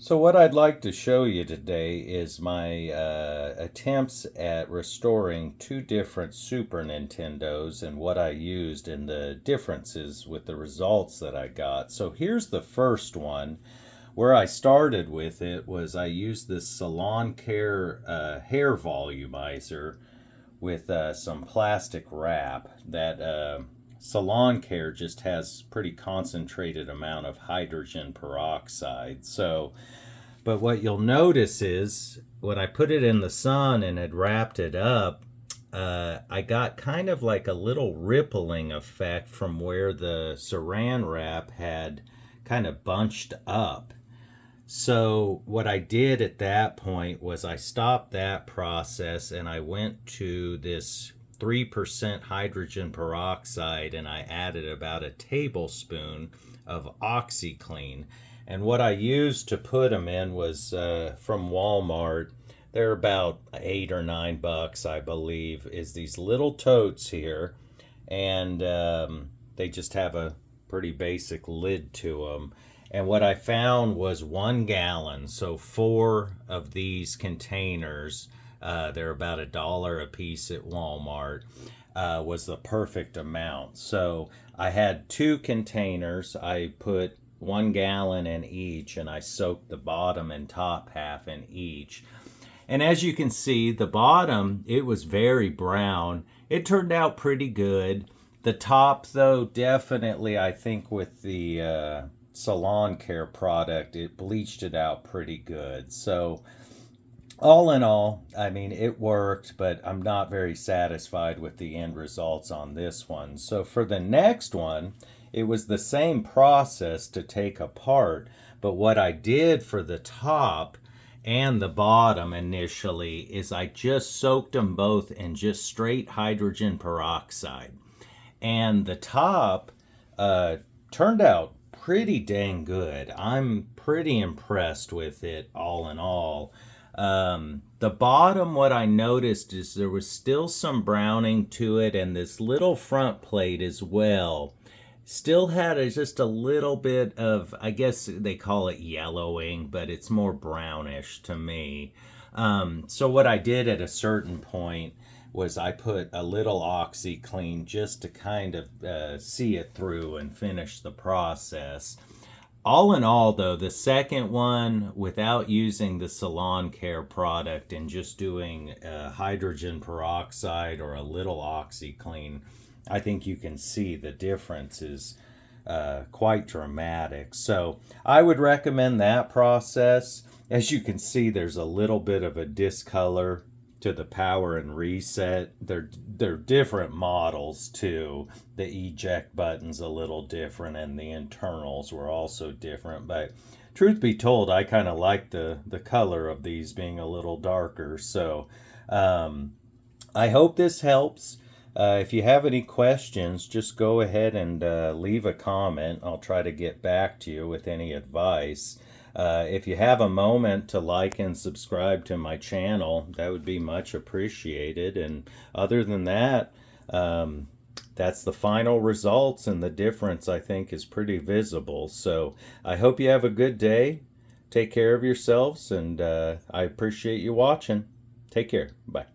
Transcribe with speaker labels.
Speaker 1: So what I'd like to show you today is my attempts at restoring two different Super Nintendos and what I used and the differences with the results that I got. So here's the first one. Where I started with it was I used this Salon Care hair volumizer with some plastic wrap. That Salon Care just has pretty concentrated amount of hydrogen peroxide. But what you'll notice is when I put it in the sun and had wrapped it up, I got kind of like a little rippling effect from where the saran wrap had kind of bunched up. So what I did at that point was I stopped that process and I went to this 3% hydrogen peroxide and I added about a tablespoon of OxyClean. And what I used to put them in was from Walmart. They're about $8 or $9, I believe, is these little totes here. And they just have a pretty basic lid to them. And what I found was 1 gallon, so 4 of these containers, they're about $1 a piece at Walmart, was the perfect amount. So I had 2 containers. I put 1 gallon in each, and I soaked the bottom and top half in each. And as you can see, the bottom, it was very brown. It turned out pretty good. The top, though, definitely, I think with the Salon Care product, it bleached it out pretty good. So all in all, I mean, it worked, but I'm not very satisfied with the end results on this one. So for the next one, it was the same process to take apart, but what I did for the top and the bottom initially is I just soaked them both in just straight hydrogen peroxide. And the top turned out pretty dang good. I'm pretty impressed with it all in all. The bottom, what I noticed is there was still some browning to it, and this little front plate as well still had just a little bit of, I guess they call it yellowing, but it's more brownish to me. So what I did at a certain point was I put a little OxyClean just to kind of see it through and finish the process. All in all, though, the second one, without using the Salon Care product and just doing hydrogen peroxide or a little OxyClean, I think you can see the difference is quite dramatic. So I would recommend that process. As you can see, there's a little bit of a discolor to the power and reset. They're different models too. The eject button's a little different and the internals were also different. But truth be told, I kind of like the color of these being a little darker. So I hope this helps. If you have any questions, just go ahead and leave a comment. I'll try to get back to you with any advice. If you have a moment to like and subscribe to my channel, that would be much appreciated. And other than that, that's the final results, and the difference, I think, is pretty visible. So I hope you have a good day. Take care of yourselves, and I appreciate you watching. Take care. Bye.